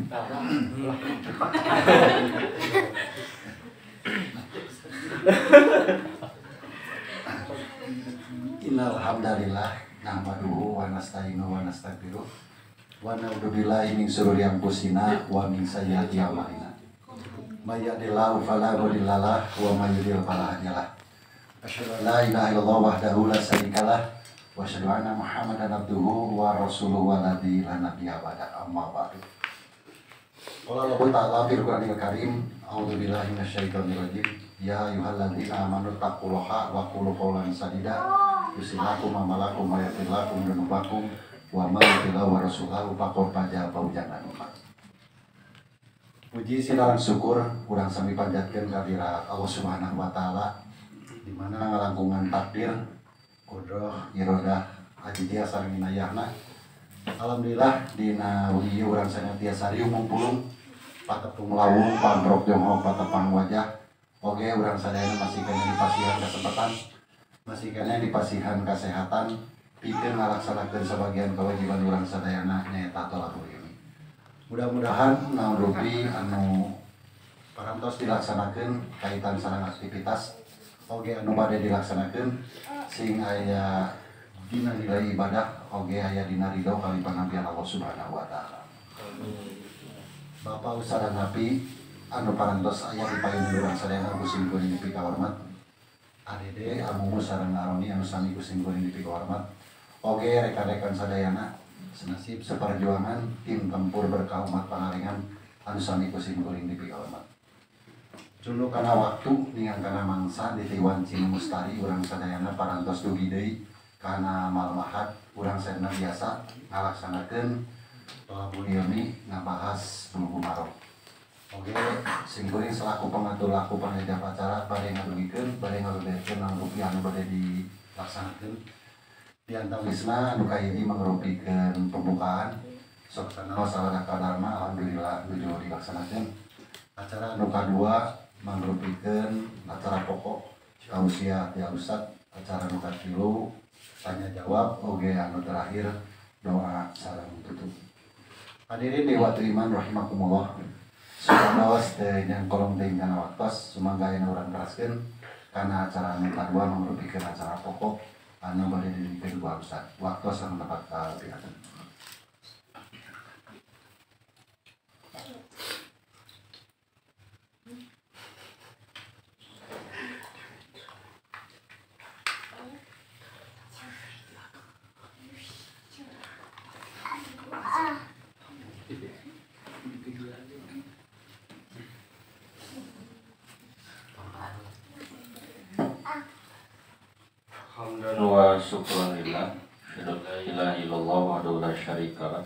Innal hamdalillah nahmaduhu wa nasta'inu wa nastaghfiruh wa na'udzu billahi min shururi anfusina wa min sayyiati a'malina. May yahdihillahu fala mudhillalah wa may yudhlil fala hadiyalah. Asyhadu an la ilaha illallah wahdahu la syarikalah wa asyhadu anna Muhammadan abduhu wa rasuluhu alladzi la nabiyya ba'da, amma ba'du. Qala Allahu ta'ala fil Qur'anil Karim, a'udzu billahi minasyaitonir rajim. Ya ayyuhalladzina amanu taqullaha wa qulu qawlan sadida yusilakum amalakum wa yaghfirlakum dzunubakum wa may yuti'illah wa rasulahu faqad faza fawzan 'azima. Puji sirang syukur urang sami panjatkeun ka Allah Subhanahu wa taala di mana ngalangkungan takdir qudroh iradah ajidia sareng inayahna. Alhamdulillah dina wieu urang senantiasa riung mumpulung patepung lawung pandrok jonghok patepang wajah. Oke, urang sadayana masih kena dipasihan kesempatan, masih kena dipasihan kesehatan, pikeun ngalaksanakeun sebagian kewajiban urang sadayana nyaeta tolakul ilmi. Mudah-mudahan naon rupi anu parantos dilaksanakeun kaitan sareng aktivitas oge anu bade dilaksanakeun sing aya dina nilai ibadah oge aya dina ridho kali pangabdian Allah Subhanahu wa taala. Bapak Ustaz Napi anu parantos aya di payun urang sadayana kusim kuring nepi ka hormat. Adede amumu sareng Aroni anu sami kusim kuring nepi ka hormat. Oge rekan-rekan sadayana senasib seperjuangan tim tempur berkah umat pangalengan anu sami kusim kuring nepi ka hormat. Tuluy kana waktu ningan kana mangsa di Tiwan Cinu Mustari urang sadayana parantos dugi deui kana malmahat urang sadayana biasa ngalaksanakeun tolabul ilmi ngabahas bulughul maram. Oke, singkuring selaku pengatur laku panitia acara bade ngadugikeun, bade ngaludekeun naon rupiah anu bade dilaksanakeun. Di antawisna anu kahiji mangrupikeun pembukaan. Sok sanaos salada dharma alhamdulillah nuju dilaksanakeun. Acara anu kadua mangrupikeun acara pokok kausia ya Ustad. Acara anu katilu tanya jawab oge anu terakhir doa sareng tutup. Hadirin dewa iman rahimakumullah. Subhanawas yang kolom tinggal waktos sumangga yang orang teraskan karena acara anu kadua mengrupikeun acara pokok anu bade didikeun ku Ustaz. Waktos anu dapat kalpiakeun. Hamdan wa syukran lillah, asyhadu an la ilaha illallah wahdahu la syarikalah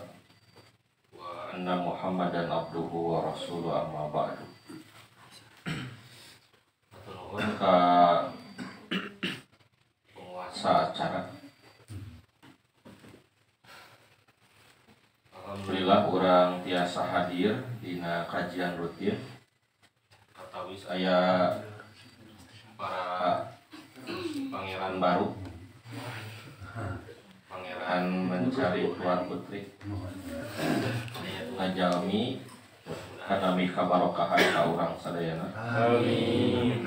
wa anna Muhammadan abduhu wa rasuluhu, amma ba'du. Nuhun ka penguasa acara. Alhamdulillah urang tiasa hadir dina kajian rutin katawis aya para pangeran baru, pangeran mencari tuan putri ngajalmi kanami kabarokahan ka urang sadayana. Amin.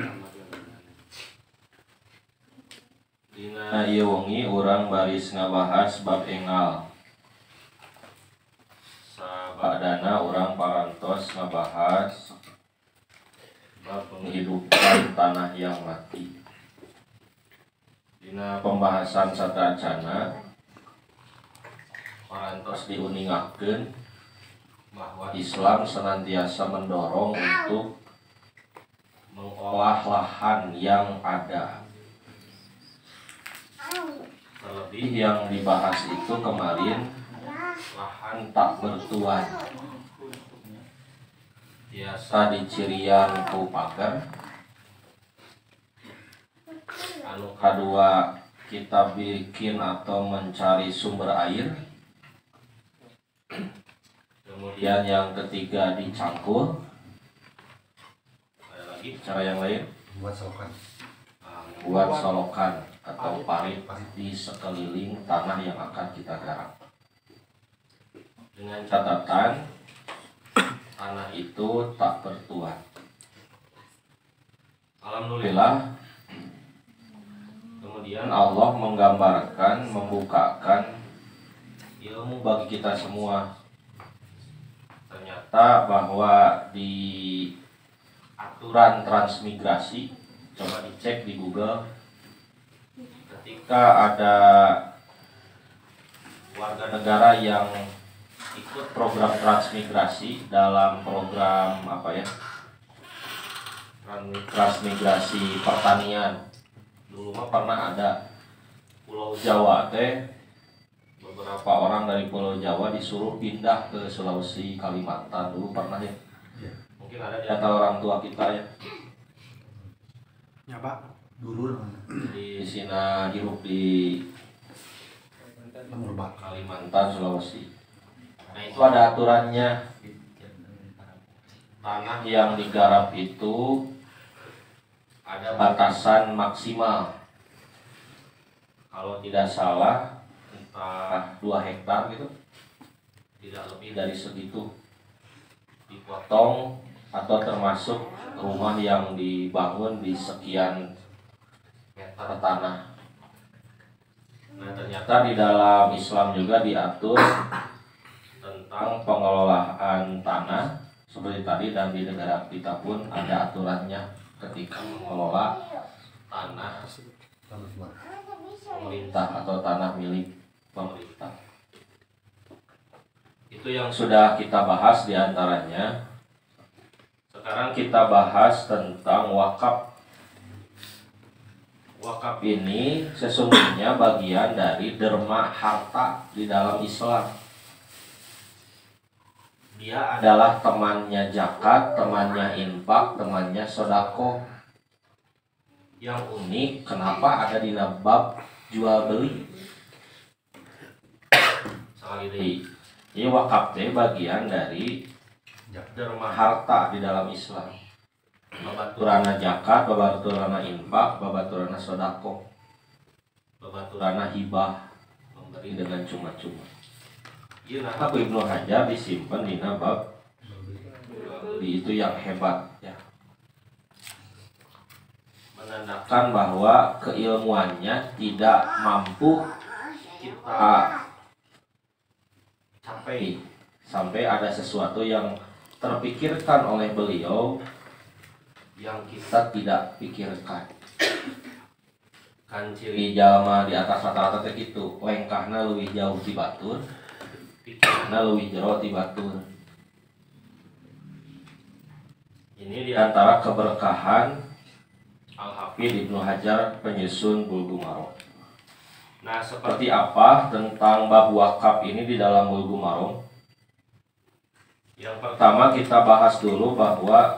Dina ieu wengi urang baris ngabahas bab engal. Sabadana urang parantos ngabahas bab penghidupan tanah yang mati. Dina pembahasan sadrajana parantos diuningakeun bahwa Islam senantiasa mendorong untuk mengolah lahan yang ada. Terlebih yang dibahas itu kemarin lahan tak bertuan, biasa dicirian ku pagar. Anu kadua kita bikin atau mencari sumber air. Kemudian yang ketiga dicangkul. Ada lagi cara yang lain? Buat solokan. Buat solokan atau parit di sekeliling tanah yang akan kita garap. Dengan catatan tanah itu tak bertuan. Alhamdulillah, kemudian Allah menggambarkan, membukakan ilmu bagi kita semua. Ternyata bahwa di aturan transmigrasi, coba dicek di Google, ketika ada warga negara yang ikut program transmigrasi dalam program transmigrasi pertanian, dulu mah pernah ada Pulau Jawa beberapa orang dari Pulau Jawa disuruh pindah ke Sulawesi, Kalimantan, dulu pernah ya. Mungkin ada di antara orang tua kita ya. Ya Pak, dulu Di sini hidup di Kalimantan, Sulawesi. Nah itu ada aturannya. Tanah yang digarap itu ada batasan maksimal. Kalau tidak salah entah 2 hektar gitu, tidak lebih dari segitu dipotong, atau termasuk rumah yang dibangun di sekian meter tanah. Nah ternyata di dalam Islam juga diatur tentang pengelolaan tanah seperti tadi, dan di negara kita pun ada aturannya ketika mengelola tanah pemerintah atau tanah milik pemerintah. Itu yang sudah kita bahas diantaranya. Sekarang kita bahas tentang wakaf. Wakaf ini sesungguhnya bagian dari derma harta di dalam Islam. Dia adalah temannya zakat, temannya infak, temannya sodako. Yang unik, kenapa ada di bab jual beli? Sekali deh, ini wakaf teh bagian dari derma harta di dalam Islam. Babaturana zakat, babaturana infak, babaturana sodako, babaturana hibah, memberi dengan cuma-cuma. Iya, nah aku Ibnu Hajar disimpan di bab di itu yang hebat ya, menandakan bahwa keilmuannya tidak mampu kita capai sampai ada sesuatu yang terpikirkan oleh beliau yang kita tidak pikirkan. Kan ciri jalma di atas rata-rata itu lengkahna leuwih jauh ti batur, pikirna leuwih jero ti batur. Ini diantara keberkahan Al-Hafidz Ibnu Hajar penyusun Bulughul Maram. Nah, seperti apa tentang bab wakaf ini di dalam Bulughul Maram? Yang pertama kita bahas dulu bahwa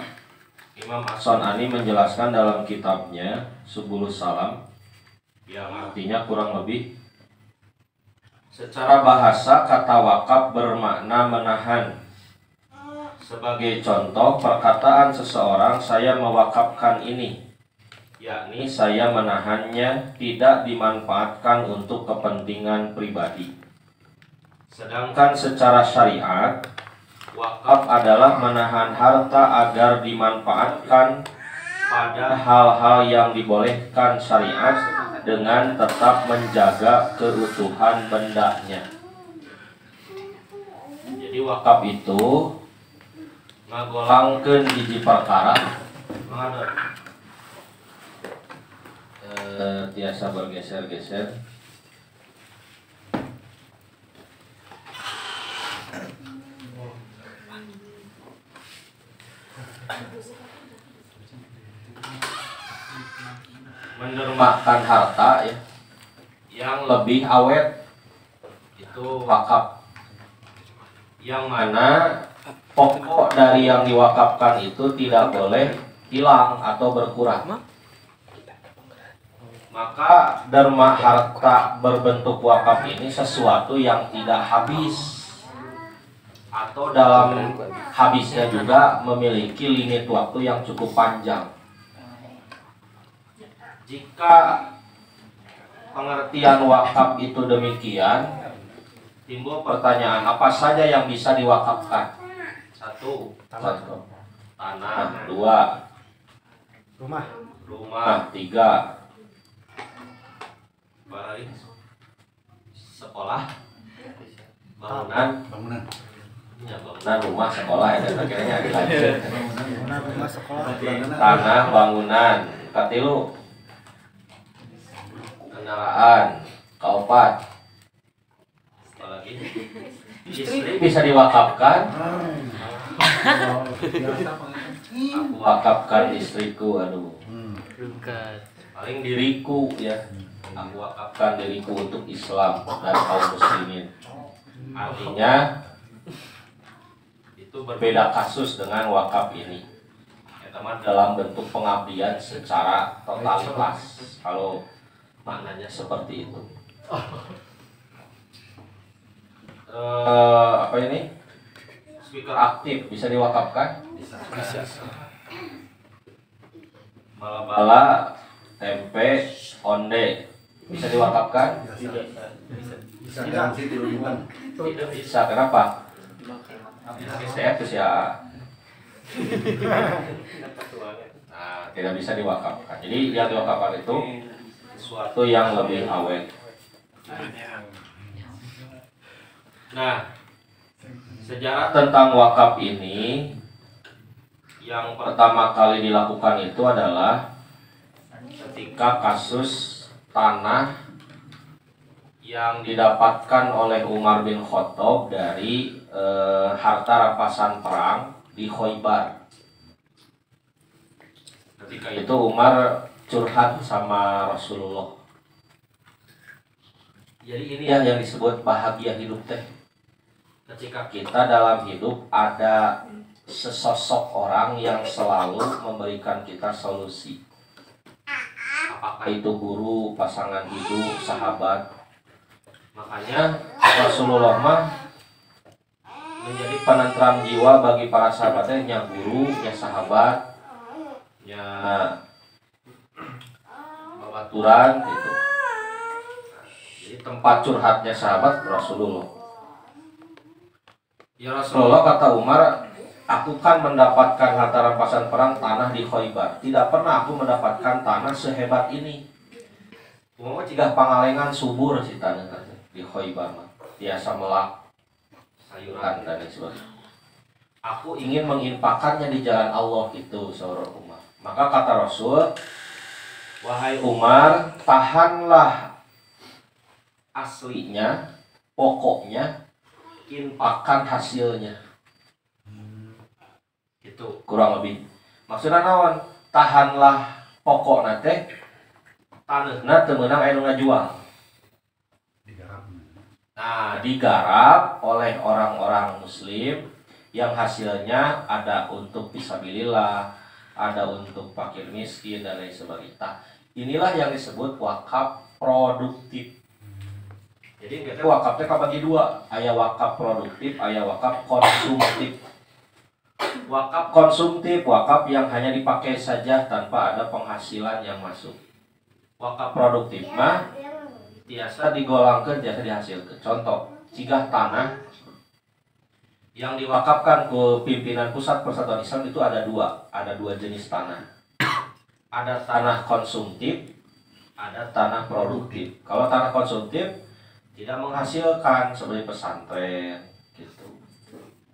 Imam As-San'ani menjelaskan dalam kitabnya Subulus Salam, yang artinya kurang lebih secara bahasa kata wakaf bermakna menahan. Sebagai contoh perkataan seseorang, saya mewakafkan ini, yakni saya menahannya tidak dimanfaatkan untuk kepentingan pribadi. Sedangkan secara syariat, wakaf adalah menahan harta agar dimanfaatkan pada hal-hal yang dibolehkan syariat dengan tetap menjaga keutuhan bendanya. Jadi wakaf itu ngagolangkeun hiji perkara tiasa bergeser-geser. Mendermakan harta ya, yang lebih awet itu wakaf, yang mana pokok dari yang diwakafkan itu tidak boleh hilang atau berkurang. Maka derma harta berbentuk wakaf ini sesuatu yang tidak habis, atau dalam habisnya juga memiliki limit waktu yang cukup panjang. Jika pengertian wakaf itu demikian, timbul pertanyaan, apa saja yang bisa diwakafkan? 1. Satu. Tanah. 2. Rumah. 3. Sekolah. Bangunan. Ya, bangunan rumah sekolah ya akhirnya dilanjut. Tanah bangunan. Katilu. Kendaraan. Kaopat. Apalagi istri bisa diwakafkan. Aku wakafkan istriku, aduh. Paling diriku ya. Aku wakafkan diriku untuk Islam dan kaum muslimin. Artinya itu berbeda kasus dengan wakaf ini. Ya, teman, dalam bentuk pengabdian secara totalitas. Kalau maknanya seperti itu. Apa ini? Speaker aktif bisa diwakafkan? Bisa. Bala, tempe, onde bisa diwakafkan? Tidak bisa. Kenapa? Saya nah, tidak bisa diwakafkan. Jadi yang diwakafkan itu sesuatu yang lebih awet. Nah, sejarah tentang wakaf ini yang pertama kali dilakukan itu adalah ketika kasus tanah yang didapatkan oleh Umar bin Khattab dari harta rampasan perang di Khoibar. Ketika itu Umar curhat sama Rasulullah. Jadi ini yang disebut bahagia hidup teh. Ketika kita dalam hidup ada sesosok orang yang selalu memberikan kita solusi. Apakah itu guru, pasangan hidup, sahabat. Makanya Rasulullah mah menjadi penenteram jiwa bagi para sahabatnya, nya guru, nya sahabat, nya babaturan gitu. Jadi tempat curhatnya sahabat Rasulullah. Ya Rasulullah, kata Umar, aku kan mendapatkan harta rampasan perang tanah di Khoibar. Tidak pernah aku mendapatkan tanah sehebat ini. Umar jika pangalengan subur si tanah di Khoibar mah. Biasa melak sayuran dan lain sebagainya. Aku ingin menginfakkannya di jalan Allah itu, saudara Umar. Maka kata Rasul, wahai Umar, tahanlah aslinya, pokoknya, infakkan hasilnya. Itu kurang lebih. Maksudnya naon? Tahanlah pokok nate, tanahna teu meunang aya nu ngajual. Nah, digarap oleh orang-orang muslim yang hasilnya ada untuk fisabilillah, ada untuk fakir miskin dan lain sebagainya. Inilah yang disebut wakaf produktif. Jadi kita wakafnya kabagi dua, aya wakaf produktif, aya wakaf konsumtif. Wakaf konsumtif, wakaf yang hanya dipakai saja tanpa ada penghasilan yang masuk. Wakaf produktif mah biasa digolongkeun, biasa dihasilkan. Contoh, jika tanah yang diwakafkan ke pimpinan pusat Persatuan Islam itu ada dua jenis tanah. Ada tanah konsumtif, ada tanah produktif. Kalau tanah konsumtif tidak menghasilkan seperti pesantren gitu,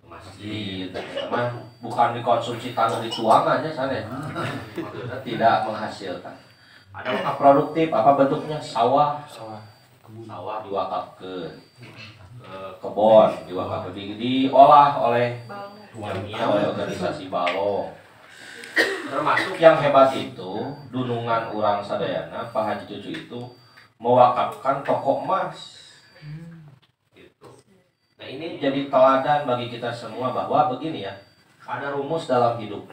masjid, teman bukan dikonsumsi tanah dituang aja sana, maksudnya tidak menghasilkan. Ada wakaf produktif, apa bentuknya? Sawah diwakafkan, kebon diwakafkan, diolah oleh organisasi balong. Termasuk yang hebat itu Dunungan Urang Sadayana, Pak Haji Cucu itu mewakafkan toko emas. Nah, ini jadi teladan bagi kita semua bahwa begini ya, ada rumus dalam hidup.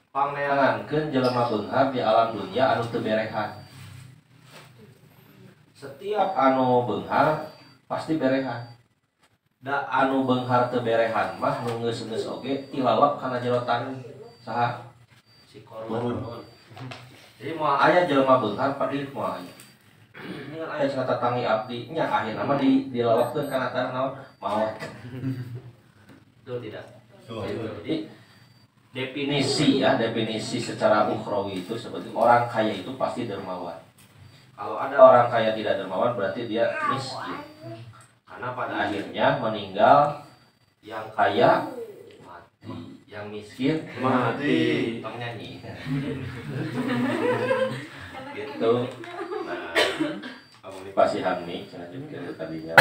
Pangerankeun jelema beunghar di alam dunia anu teu berehan. Setiap anu beunghar pasti berehan. Da anu beunghar teu berehan mah nu geus-geus oge tilalap kana jero tani saha si korban. Jadi moal aya jelema beunghar padit moal aya. Ini kan aya kata tangi abdi nya akhirna mah dilalapkeun kana tanah naon maot. Itu tidak. Jadi definisi secara ukhrawi itu seperti orang kaya itu pasti dermawan. Kalau ada orang kaya tidak dermawan berarti dia miskin. Karena pada akhirnya meninggal yang kaya mati, yang miskin mati. Tong nyanyi. Gitu. Nah, kamu dipasihan nih, lanjutkan tadinya.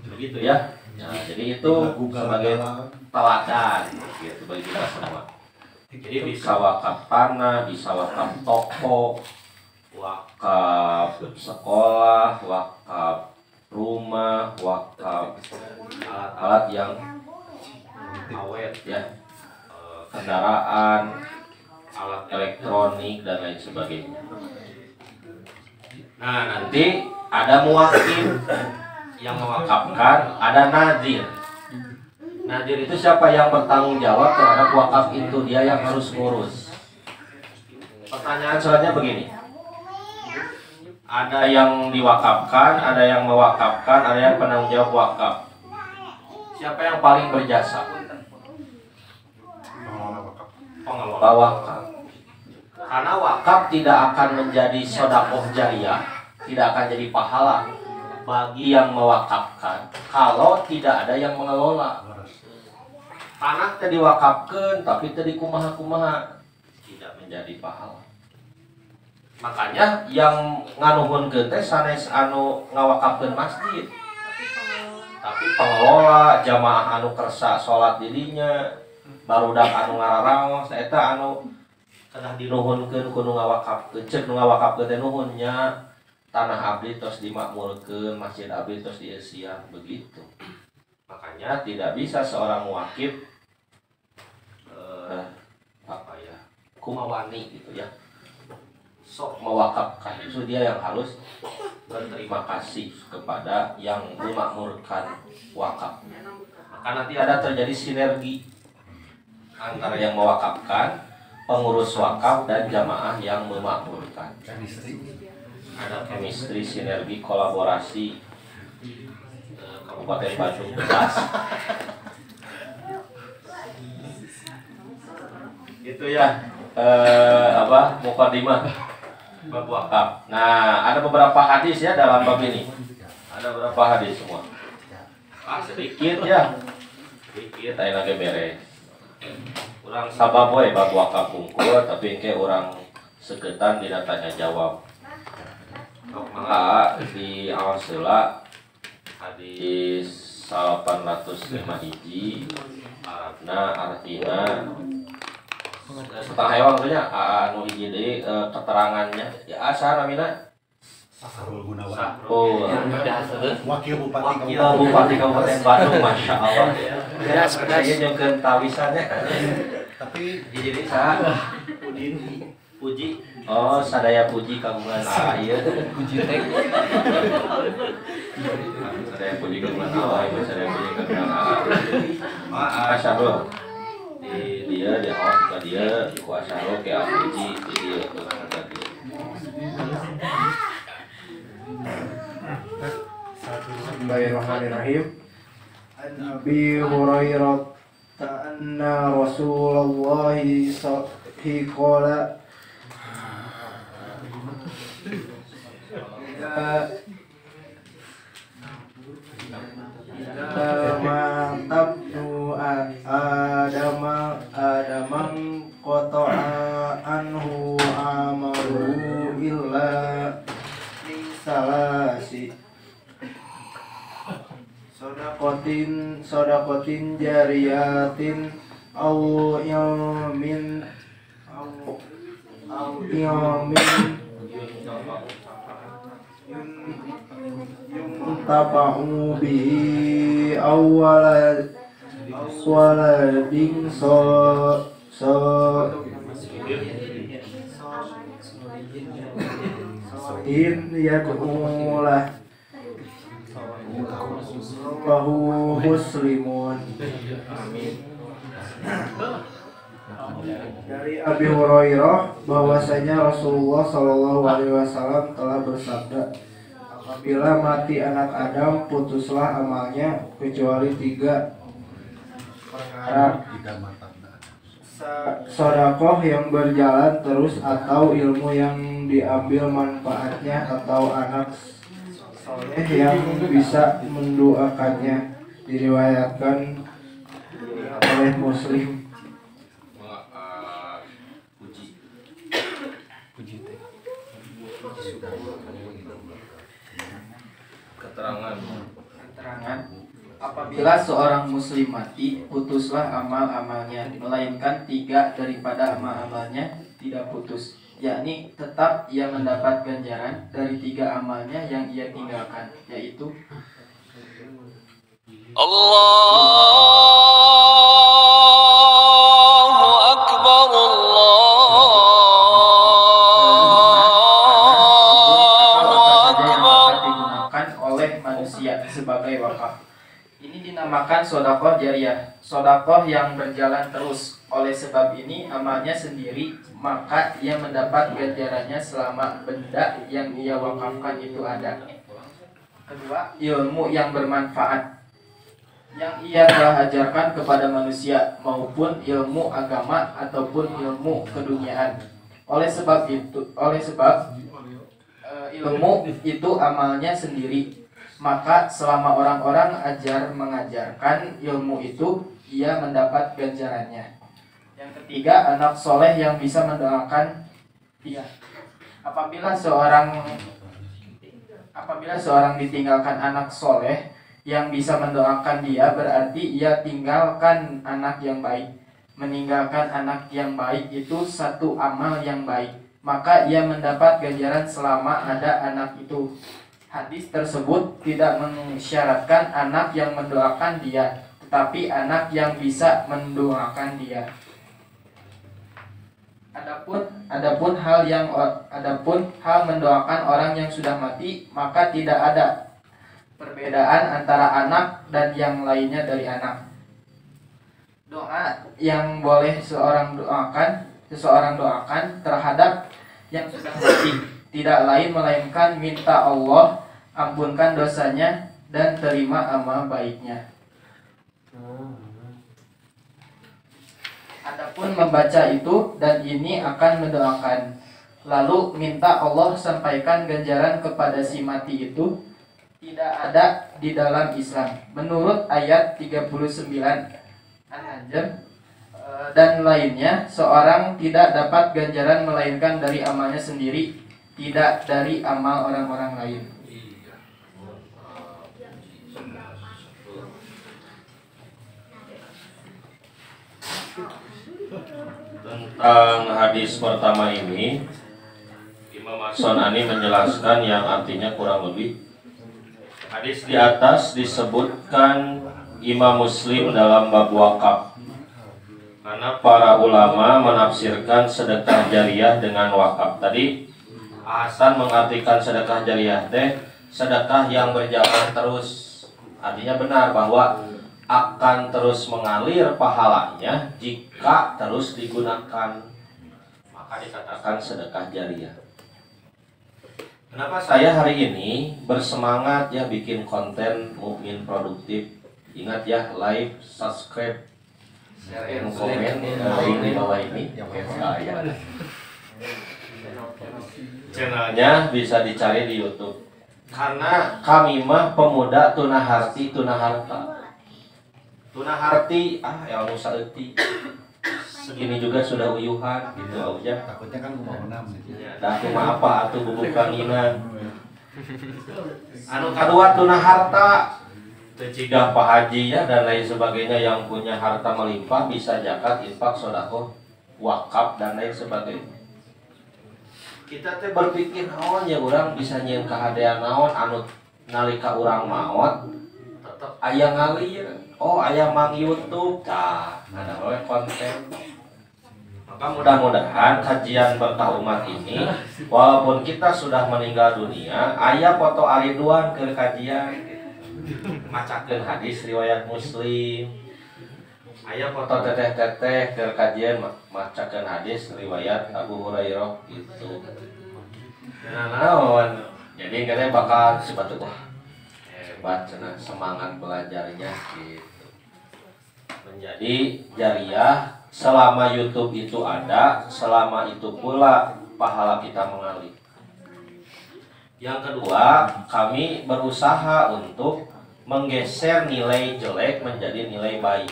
Begitu ya. Nah, jadi itu sebagai teladan gitu bagi kita semua. Jadi bisa wakaf tanah, bisa wakaf toko, wakaf sekolah, wakaf rumah, wakaf alat-alat yang awet ya, kendaraan, alat elektronik dan lain sebagainya. Nah, nanti ada muwakil yang mewakafkan, ada nadir. Nadir itu siapa yang bertanggung jawab terhadap wakaf itu, dia yang harus ngurus. Pertanyaan selanjutnya begini. Ada yang diwakafkan, ada yang mewakafkan, ada yang penanggung jawab wakaf. Siapa yang paling berjasa? Pengelola wakaf. Karena wakaf tidak akan menjadi sedekah jariyah, tidak akan jadi pahala bagi yang mewakafkan kalau tidak ada yang mengelola. Tanah tadi diwakafkan tapi tadi kumaha-kumaha tidak menjadi pahala. Makanya yang nganuhunkeun teh sanes anu ngawakafkeun masjid. Tapi pengelola jamaah anu kersa salat di dinya, barudak anu ngararaos eta anu kedah dinuhunkeun kudu ngawakafkeun, ceuk nu ngawakafkeun teh nuhunnya tanah abdi tos dimakmurkeun, masjid abdi tos dieusian begitu. Makanya tidak bisa seorang muwakif kumawani gitu ya. Sok mewakafkan itu dia yang harus berterima kasih kepada yang memakmurkan wakaf. Maka nanti ada terjadi sinergi antara yang mewakafkan, pengurus wakaf dan jamaah yang memakmurkan. Ada chemistry, sinergi, kolaborasi Kabupaten Bandung Bekas. Itu ya mukadimah bab wakaf. Nah, ada beberapa hadis ya dalam bab ini. Ada beberapa hadis semua. Sedikit ya. Sedikit aya lagi beres. Urang sabab we bab wakaf kungkul tapi engke urang segetan dina tanya jawab. Maka di awal seula hadis 805 hiji artina setengah hewan maksudnya anu hiji deui keterangannya ya asal namina Sahrul Gunawan. Oh, Wakil Bupati Kabupaten Bandung, Masya Allah. Beras nyongkeun tawisannya. Tapi hiji deui saha? Puji. Oh, sadaya puji kagungan ieu. Puji teh. Sadaya puji kagungan Allah, sadaya puji kagungan Allah. Masyaallah. Dia awas ke dia kuasa lo kayak puji dia Bismillahirrahmanirrahim. An Abi Hurairah anna Rasulullah qala tabnu adamang qata'a anhu amalu illa salasi sodakotin jariyatin au ilmin yuntafa'u bihi waladin in yad'ulah bahu muslimun. Dari Abi Hurairah bahwasanya Rasulullah Shallallahu Alaihi Wasallam telah bersabda, apabila mati anak Adam putuslah amalnya kecuali 3. perkara sodakoh yang berjalan terus atau ilmu yang diambil manfaatnya atau anak soleh yang bisa mendoakannya, diriwayatkan oleh Muslim. Keterangan, apabila seorang muslim mati, putuslah amal-amalnya, melainkan 3 daripada amal-amalnya tidak putus, yakni tetap ia mendapat ganjaran dari 3 amalnya yang ia tinggalkan, yaitu Allahu Akbar, digunakan oleh manusia sebagai wakaf. Ini dinamakan sodakoh jariah, sodakoh yang berjalan terus. Oleh sebab ini amalnya sendiri, maka ia mendapat ganjarannya selama benda yang ia wakafkan itu ada. Kedua, ilmu yang bermanfaat yang ia telah ajarkan kepada manusia, maupun ilmu agama ataupun ilmu keduniaan. Oleh sebab ilmu itu amalnya sendiri, maka selama orang-orang mengajarkan ilmu itu, ia mendapat ganjarannya. Yang ketiga, anak soleh yang bisa mendoakan dia. Apabila seorang ditinggalkan anak soleh yang bisa mendoakan dia, berarti ia tinggalkan anak yang baik. Meninggalkan anak yang baik itu satu amal yang baik, maka ia mendapat ganjaran selama ada anak itu. Hadis tersebut tidak mensyaratkan anak yang mendoakan dia, tetapi anak yang bisa mendoakan dia. Adapun hal mendoakan orang yang sudah mati, maka tidak ada perbedaan antara anak dan yang lainnya dari anak. Doa yang boleh seseorang doakan terhadap yang sudah mati tidak lain melainkan minta Allah ampunkan dosanya dan terima amal baiknya. Adapun membaca itu dan ini akan mendoakan, lalu minta Allah sampaikan ganjaran kepada si mati itu, tidak ada di dalam Islam. Menurut ayat 39 An-Najm dan lainnya, seorang tidak dapat ganjaran melainkan dari amalnya sendiri, tidak dari amal orang-orang lain. Tentang hadis pertama ini, Imam As-San'ani menjelaskan yang artinya kurang lebih. Hadis di atas disebutkan Imam Muslim dalam bab wakaf, karena para ulama menafsirkan sedekah jariah dengan wakaf. Tadi Hasan mengartikan sedekah jariah teh sedekah yang berjalan terus. Artinya benar bahwa akan terus mengalir pahalanya jika terus digunakan, maka dikatakan sedekah jariah. Kenapa saya hari ini bersemangat ya bikin konten Mukmin Produktif? Ingat ya, like, subscribe, share, dan komen di bawah ini. Channelnya bisa dicari di YouTube. Karena kami mah pemuda tuna harti tuna harta. Tuna harti ilmu saeuti. Segini juga sudah uyuhan gitu aja. Takutnya kan gue mau menang gitu. Dah cuma apa atuh bubuk kanginan. Anu kadua tuna harta. Cegah Pak Haji ya dan lain sebagainya yang punya harta melimpah bisa zakat, infak, sedekah, wakaf dan lain sebagainya. Kita teh berpikir naon ya urang bisa nyieun kahadean naon anu nalika urang maot tetep aya ngalir. Oh, aya mang YouTube tah ada oleh konten. Maka mudah-mudahan kajian berkah umat ini walaupun kita sudah meninggal dunia, aya foto Ariduan ke kajian macakeun hadis riwayat Muslim. Aya foto teteh-teteh ke kajian macakeun hadis riwayat Abu Hurairah gitu. Naon. Jadi katanya bakal sebatu wah hebat cenah semangat belajarnya gitu. menjadi jariah selama YouTube itu ada, selama itu pula pahala kita mengalir. Yang kedua, kami berusaha untuk menggeser nilai jelek menjadi nilai baik.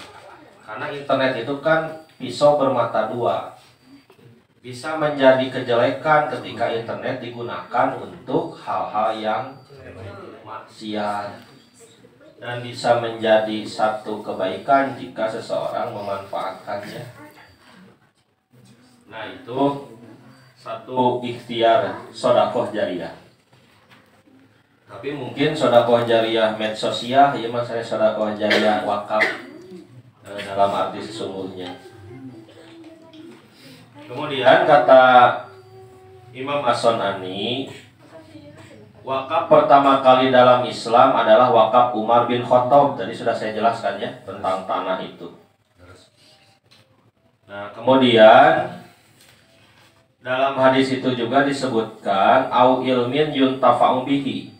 Karena internet itu kan pisau bermata dua. Bisa menjadi kejelekan ketika internet digunakan untuk hal-hal yang maksiat. Dan bisa menjadi satu kebaikan jika seseorang memanfaatkannya. Nah, itu satu ikhtiar sedekah jariah. Tapi mungkin sedekah jariah medsosial, ya mas, saya sedekah jariah wakaf dalam arti sesungguhnya. Kemudian kata Imam As-Sun'ani, wakaf pertama kali dalam Islam adalah wakaf Umar bin Khattab. Tadi sudah saya jelaskan ya tentang tanah itu. Nah, kemudian dalam hadis itu juga disebutkan au ilmin yuntafa'u bihi.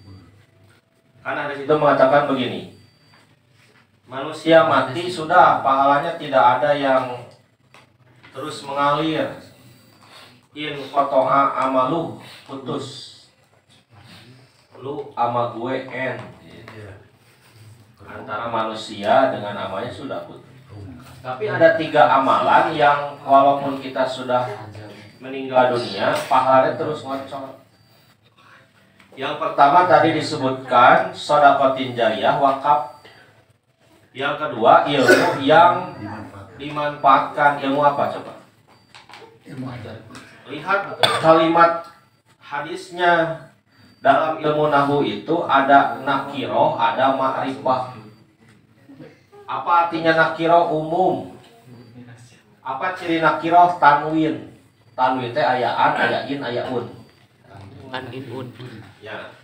Karena hadis itu mengatakan begini. Manusia mati sudah, pahalanya tidak ada yang terus mengalir. In qata'a amalu, putus. Lu ama gue end, antara manusia dengan amalnya sudah putus. Tapi ada 3 amalan yang walaupun kita sudah meninggal dunia, pahalanya terus ngocor. Yang pertama tadi disebutkan sedekah jariyah wakaf. Yang kedua ilmu yang dimanfaatkan. Ilmu apa coba? Ilmu ajar. Lihat kalimat hadisnya. Dalam ilmu nahwu itu ada nakiroh, ada ma'rifah. Apa artinya nakiroh? Umum. Apa ciri nakiroh? Tanwin. Tanwin teh aya an, aya in, aya un. Ya.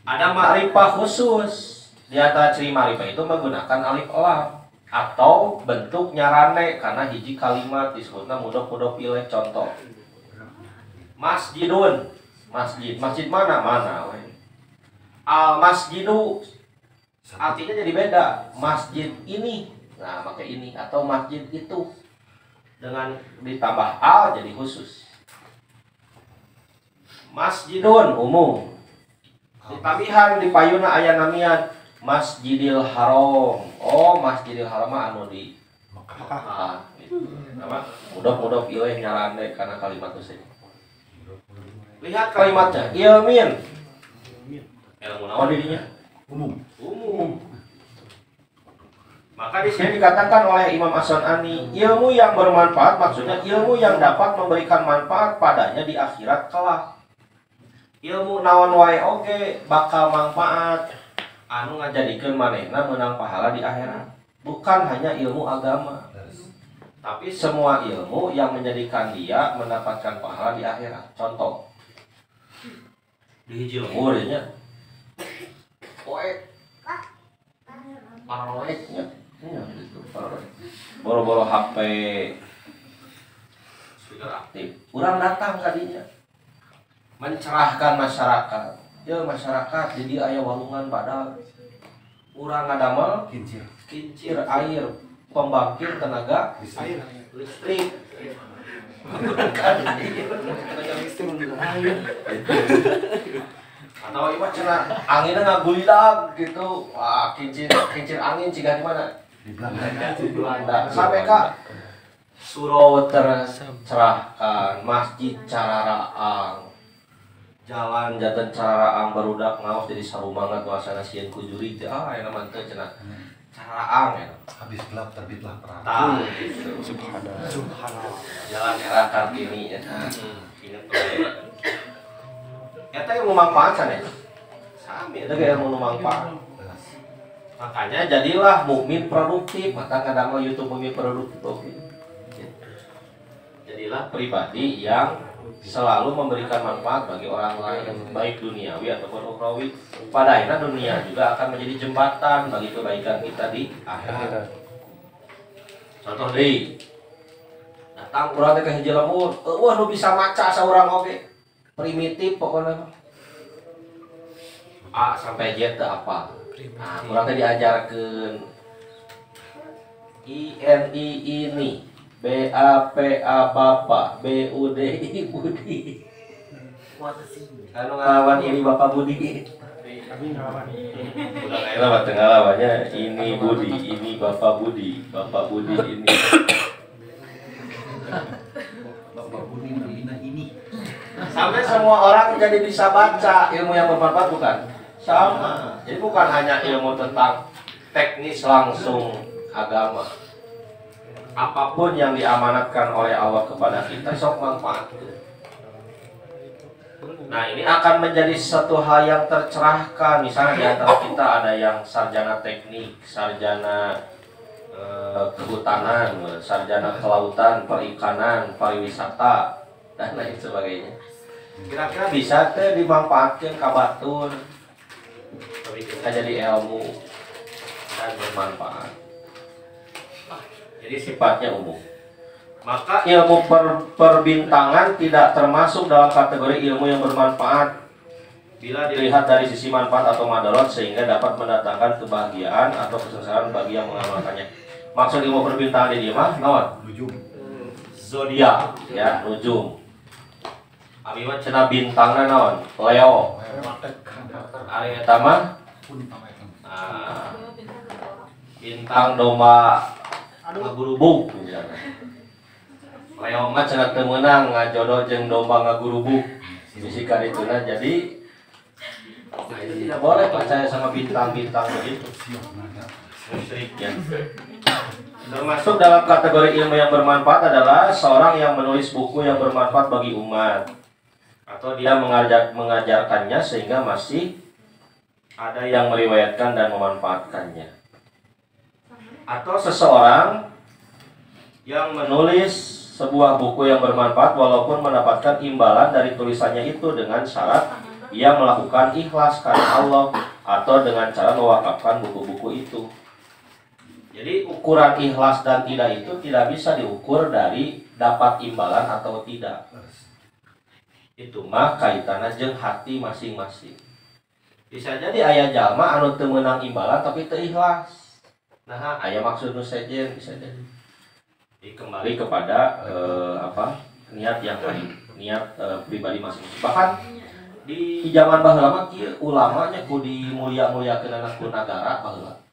Ada ma'rifah khusus. Di antara ciri ma'rifah itu menggunakan alif lam atau bentuk nyarane karena hiji kalimat disebutnya mudhof ilaih. Contoh. Masjidun. Masjid mana al masjidu artinya jadi beda. Masjid ini, nah pakai ini, atau masjid itu dengan ditambah al jadi khusus. Masjidun umum, ditabihan di payuna aya namian Masjidil Haram. Oh, Masjidil Haram anu di Mekah gitu. Nama mudhof ilaih nyarane karena kalimat itu. Lihat kalimatnya, ilmin. Ilmu naon dirinya? Umum. Maka di sini dikatakan oleh Imam As-Sun'ani, ilmu yang bermanfaat maksudnya ilmu yang dapat memberikan manfaat padanya di akhirat kelak. Ilmu naon wae oge bakal manfaat anu ngajadikeun manehna meunang pahala di akhirat. Bukan hanya ilmu agama, tapi semua ilmu yang menjadikan dia mendapatkan pahala di akhirat. Contoh, di hiji lemur nya poek paroeknya gitu, boro-boro HP speaker aktif urang datang kadinya mencerahkan masyarakat. Ya masyarakat jadi aya walungan padahal urang ngadamel kincir air pembangkit tenaga listrik. Atau ieu mah cenah anginna ngagulidag gitu. Wah, kincir angin ciga di mana? Di Belanda. Sampai ka surau tercerahkan, masjid cararaang. Jalan jalan cararaang barudak ngaos jadi sarumangat wasana sieun ku juri teh aya mah teh cenah. Cararaang ya. Habis gelap terbitlah terang. Subhanallah. Jalan era Kartini ya. Ingat tuh. Eta yang manfaat ya. Sami eta ge ilmu manfaat. Makanya jadilah mukmin produktif, maka ngadamel YouTube mukmin produktif. Jadilah pribadi yang selalu memberikan manfaat bagi orang lain, baik duniawi ataupun ukhrawi. Pada akhirnya dunia juga akan menjadi jembatan bagi kebaikan kita di akhirat. Contoh deui. Datang urang teh ka hiji lemur, wah nu bisa maca saurang oge. Primitif pokoknya. A sampai Z teh apa? Nah, urang teh diajarkeun INI ini, BAPA bapak, BUDI budi. Anu ngalawan ini bapak budi. Udah kayak lah tengalawannya ini budi, ini bapak budi ini. Bapak Budi Nabina ini. Sampai semua orang jadi bisa baca ilmu yang bermanfaat bukan? Sama. Jadi bukan hanya ilmu tentang teknis langsung agama. Apapun yang diamanatkan oleh Allah kepada kita sok manfaatkan. Nah, ini akan menjadi satu hal yang tercerahkan. Misalnya di antara kita ada yang sarjana teknik, sarjana kehutanan, sarjana kelautan, perikanan, pariwisata, dan lain sebagainya. Kira-kira bisa teh dimanfaatkan kabatur, bisa jadi ilmu dan bermanfaat. Jadi sifatnya umum. Maka ilmu perbintangan tidak termasuk dalam kategori ilmu yang bermanfaat bila dilihat dari sisi manfaat atau madarat sehingga dapat mendatangkan kebahagiaan atau kesengsaraan bagi yang mengamalkannya. Maksud ilmu perbintangan di mah naon? Nujum. Zodiak ya, nujum. Abi mah cenah bintangna naon? Leo. Ari eta mah bintang domba ngagurubuk misalnya. Leo mah cenah teu meunang ngajodoh jeung domba ngagurubuk. Bisi ka dituna jadi tidak boleh percaya sama bintang-bintang begitu. Musyriknya. Termasuk dalam kategori ilmu yang bermanfaat adalah seorang yang menulis buku yang bermanfaat bagi umat atau dia mengajarkannya sehingga masih ada yang meriwayatkan dan memanfaatkannya. Atau seseorang yang menulis sebuah buku yang bermanfaat walaupun mendapatkan imbalan dari tulisannya itu dengan syarat ia melakukan ikhlas karena Allah atau dengan cara mewakafkan buku-buku itu. Jadi ukuran ikhlas dan tidak itu tidak bisa diukur dari dapat imbalan atau tidak. Itu mah kaitanna jeung hati masing-masing. Bisa jadi aya jalma anu teu meunang imbalan tapi teu ikhlas. Nah, aya maksud nu sejen bisa jadi. Kembali kepada niat yang lain, niat pribadi masing-masing. Bahkan di zaman baheula mah kieu ulamanya ku dimulia-muliakeun ku nagara baheula.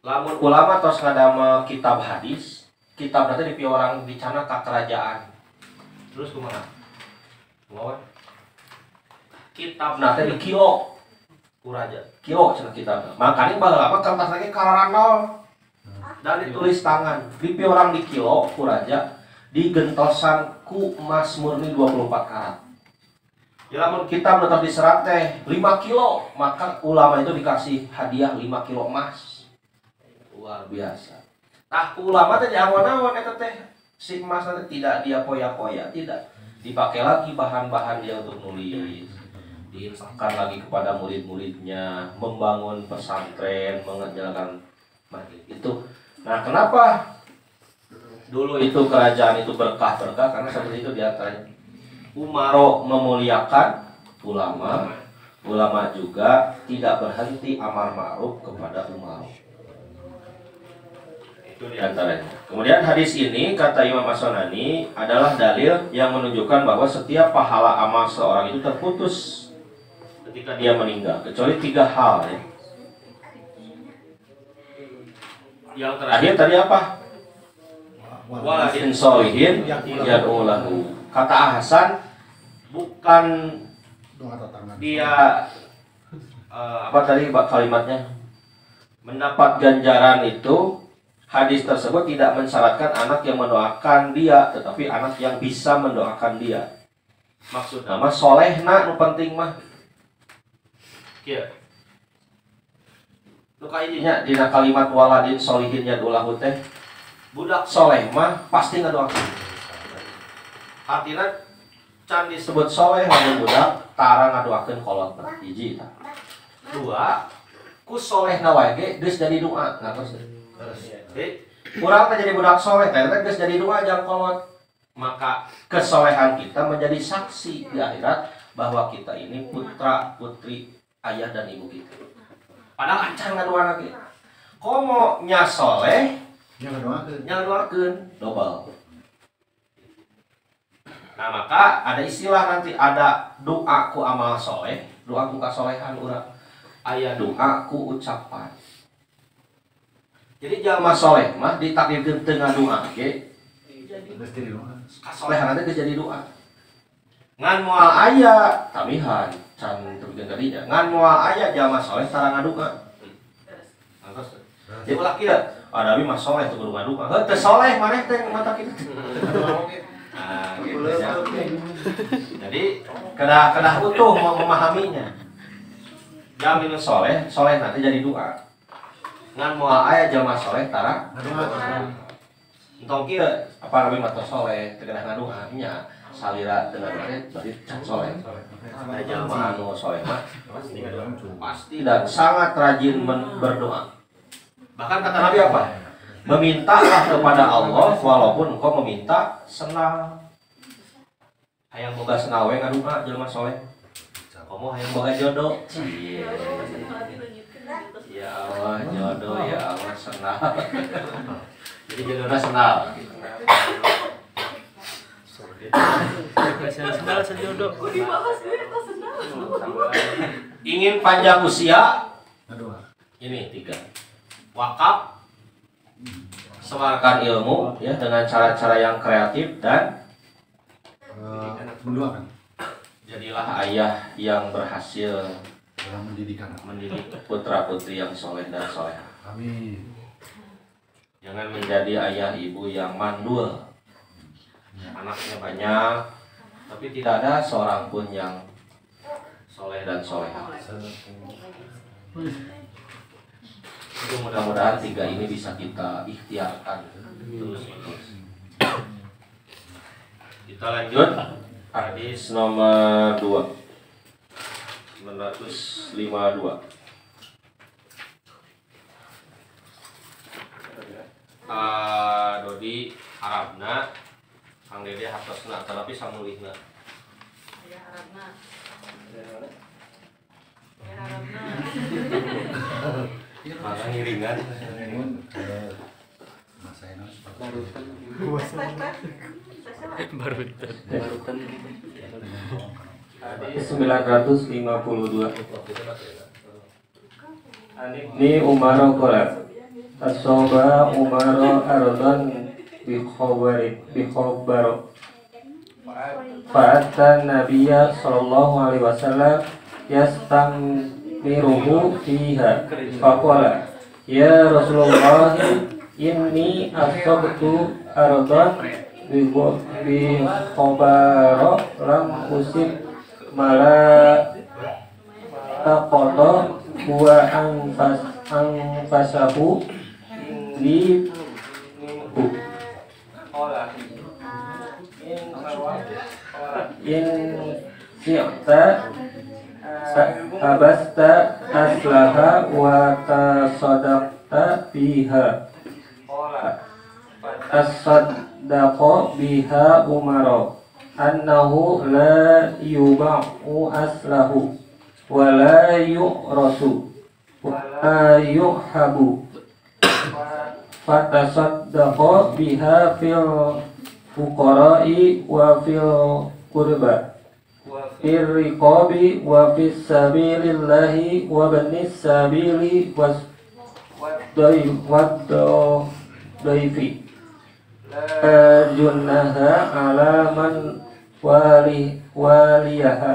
Lamun ulama tos ngadama kitab hadis, kitab nanti di orang dicana ka kerajaan. Terus kumaha? Kumaha? Kitab nanti di kilo ku raja. Kilo cenah kitab. Makanya baheula mah kertas lagi kararanol. Dan ditulis tangan. Di orang di kilo ku raja digentosan ku emas murni 24 karat. Ya lamun kitab tetap diserat teh 5 kilo, maka ulama itu dikasih hadiah 5 kilo emas. Luar biasa. Tah ulama teh diawan-awan eta teh si emas teh tidak dia poya-poya, tidak. Dipakai lagi bahan-bahan dia untuk nulis. Diinfakkan lagi kepada murid-muridnya, membangun pesantren, mengajarkan majlis. Itu. Nah, kenapa dulu itu kerajaan itu berkah-berkah karena seperti itu diantaranya. Umaro memuliakan ulama, ulama juga tidak berhenti amar ma'ruf kepada umaro. Di antaranya. Kemudian hadis ini kata Imam As-Sunani adalah dalil yang menunjukkan bahwa setiap pahala amal seorang itu terputus ketika dia meninggal kecuali 3 hal ya. Yang terakhir tadi apa? Waladin sholihin yad'u lahu. Kata Hasan bukan dia apa tadi kalimatnya mendapat ganjaran itu. Hadis tersebut tidak mensyaratkan anak yang mendoakan dia, tetapi anak yang bisa mendoakan dia. Maksudnya mah solehna nu penting mah. Kieu. Nu kaidinya dina kalimat waladin sholihin yadulahu teh budak soleh mah pasti ngadoakeun. Artinya can disebut soleh lamun budak tara ngadoakeun kolotna. Hiji tah. 2 ku solehna wae ge geus jadi doa. Nah terus kurang jadi budak soleh, ternyata geus jadi doa jang kolot. Maka kesolehan kita menjadi saksi di akhirat bahwa kita ini putra putri ayah dan ibu kita. Padahal acan ngaduana lagi. Komo nya soleh Yang doakeun. Yang doakeun double. Nah maka ada istilah nanti, ada doa ku amal soleh, doa ku kasolehan urang, aya doa ku ucapan. Jadi jalma soleh mah ditakdirkeun teu ngadoa ge Geus jadi doa. kasolehan teh geus jadi doa. Ngan moal aya tamihan can terbikin tadinya. Ngan moal aya jalma soleh tara ngadoa. Ngantos. Jadi ulah kieu, Nabi mah soleh teu kudu ngadoa. Heuh teu soleh maneh teh mata kitu. Nah, gitu ya. Jadi kena utuh memahaminya. Jamin soleh, soleh nanti jadi doa. Ngan moal aya jalma soleh tara Ngadoa. entong kieu apa Nabi mah soleh teu kena ngadoa nya salira dengan berarti can soleh. Ada jalma anu soleh mah pasti dan sangat rajin berdoa. Bahkan kata Nabi apa? Memintalah kepada Allah walaupun engkau meminta senang. Hayang boga senang we ngadoa jelema soleh. Komo hayang boga jodoh. Cie. Ya Allah jodoh, ya Allah senang. Jadi jodohna senang. Ingin panjang usia? Ngadoa. Ini 3. Wakaf, sebarkan ilmu ya dengan cara-cara yang kreatif dan Mendoakan jadilah ayah yang berhasil dalam mendidikan. mendidik putra-putri yang soleh dan solehah. Amin. Jangan menjadi ayah ibu yang mandul. Anaknya banyak, tapi tidak ada seorang pun yang soleh dan solehah. Itu mudah-mudahan 3 ini bisa kita ikhtiarkan terus-menerus. Kita lanjut hadis nomor 2 952. Dodi Arabna Kang Dede hartosna tapi samulihna. Ya Arabna. Ya Arabna. Maka ngiringan. Masa enak Hadis 952. Ini Umar qala asoba Umar ardan bi khabar fa'atan nabiyya sallallahu alaihi wasallam yastamiruhu fiha faqala ya Rasulullah inni asabtu ardan bi khabar lam usib mala taqata wa anfasahu li minhu in syi'ta abasta aslaha wa tasaddaqta biha tasaddaqa biha umara annahu la yuba'u aslahu wa la yu'rasu wa la yuhabu fatasaddaqa biha fil fuqara'i wa fil qurba wa fil riqabi wa fis sabilillahi wa banis sabili wadaifi la junnaha ala man waliyaha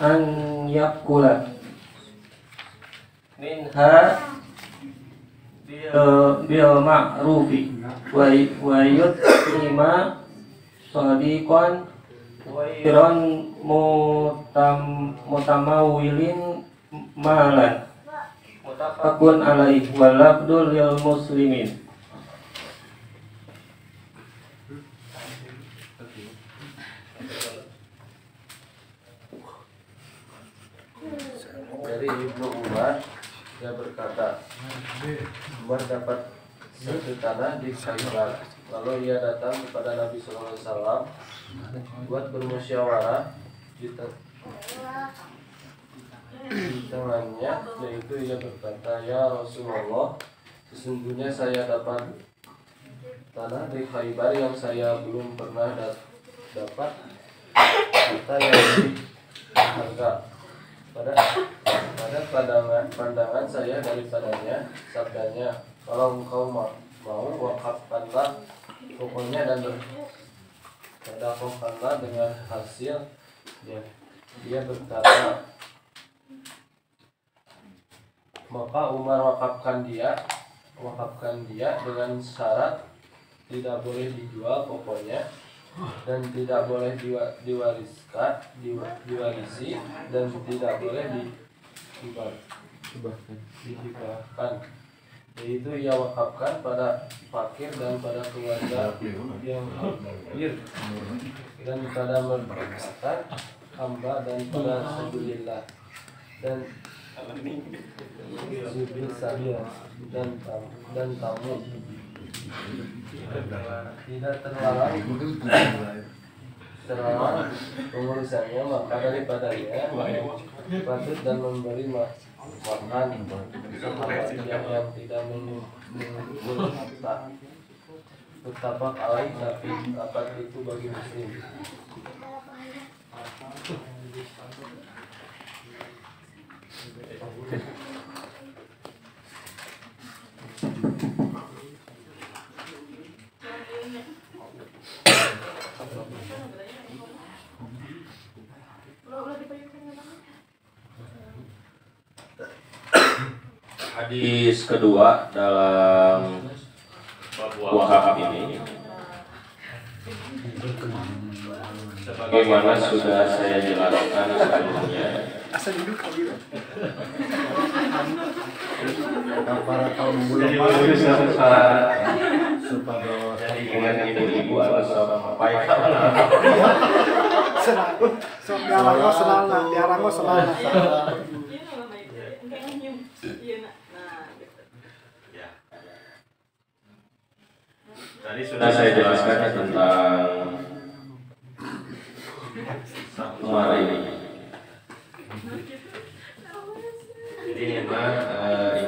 an yakula minha bil ma'rufi wa yutima sadiqan wa iran mutamawilin malan mutafaqun alaih wal labdul lil muslimin. Dari Ibnu Umar, dia berkata, Umar dapat satu tanah di Khaybar. Lalu ia datang kepada Nabi SAW buat bermusyawarah di tangannya, yaitu ia berkata, ya Rasulullah, Sesungguhnya saya dapat tanah di Khaybar yang saya belum pernah dapat, harta yang lebih berharga pada pandangan saya daripadanya. Sabdanya, kalau engkau mau wakafkanlah pokoknya dan bersedekahkanlah dengan hasil. Dia berkata, maka Umar wakafkan dia dengan syarat tidak boleh dijual pokoknya, dan tidak boleh diwarisi, dan tidak boleh dihibahkan. Yaitu ia wakafkan pada fakir dan pada keluarga yang fakir, dan pada memberkatkan hamba, dan pada sabilillah, dan subil sabil, dan tamu. Tidak terlarang pengurusannya, maka daripadanya patut dan memberi makan sahabatnya yang tidak mengumpul harta. Muttafaq alaih, tapi dapat itu bagi Muslim. Hadis kedua dalam wakaf ini, sebagaimana sudah saya jelaskan sebelumnya, para kaum belum jadi ingat ibu-ibu atau bapak tadi sudah saya jelaskan tentang Umar ini. Jadi memang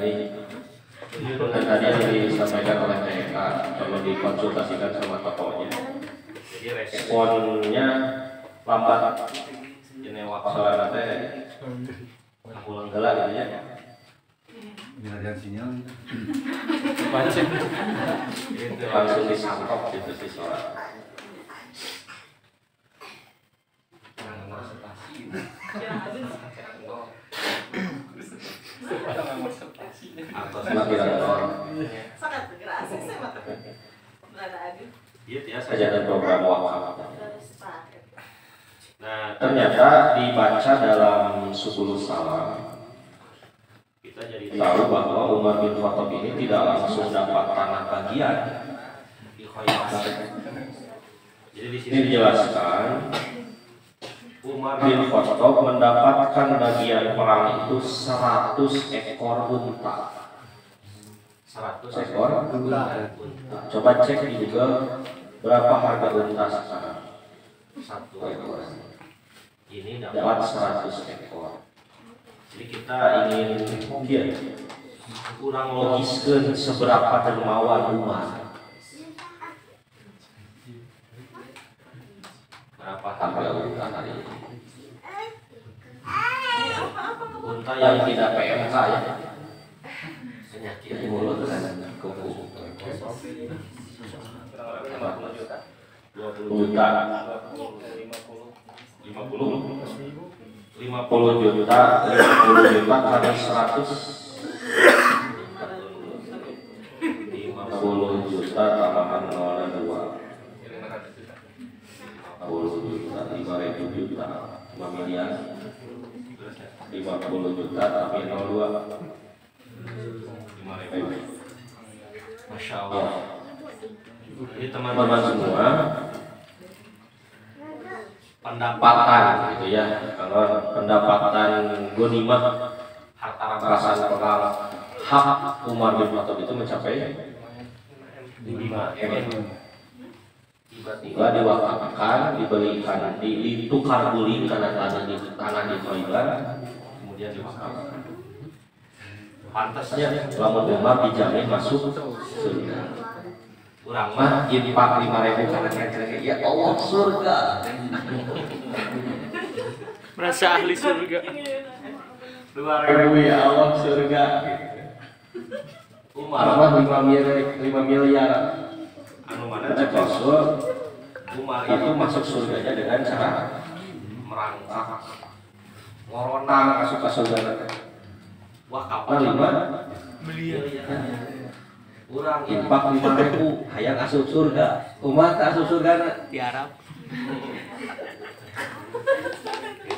ini dan tadi yang disampaikan oleh TK perlu dikonsultasikan sama tokohnya. Jadi responnya lambat. Ini waksalah teh pulang gelak gitu ya. Ada sinyal. Langsung disangkap gitu sih soal. Sangat bergerak saya mah. Berada aja. Saja dan program wakaf. Nah, ternyata dibaca dalam Subulus Salam, kita jadi tahu bahwa Umar bin Khattab ini tidak langsung dapat tanah bagian di Khaybar. Jadi di sini dijelaskan Umar bin Khattab mendapatkan bagian perang itu 100 ekor unta. 100 ekor unta. Coba cek di Google berapa harga unta sekarang. 1 ekor. Ini dapat 100 ekor. Jadi kita ingin mungkin kurang logiskan seberapa dermawan Umar. Berapa harga unta hari ini? Unta yang tidak PMK ya. Penyakit mulut dan kuku. 20 juta. 50 juta kali 100 50 juta tambahan 02 50 juta 5.000 juta 5 miliar 50 juta tapi 02 5.000. Masya Allah. Jadi teman-teman semua pendapatan gitu ya, kalau pendapatan ghanimah harta rampasan perang hak Umar bin Khattab itu mencapai 5 M. Tiba-tiba diwakafkan, diberikan, ditukar guling karena tanah di Khaybar, kemudian diwakafkan. pantasnya lamun Umar dijamin masuk surga. Urang mah infak 5.000 karena ya Allah surga. Merasa ahli surga. 2.000 ya Allah surga. Umar mah 5 miliar. Anu mana cek Rasul Umar itu masuk surganya dengan cara merangkak ngorona masuk ke surga. Wah kapal 5 miliar. Urang infak 5.000 hayang asup surga. Umat asup surga Di Arab.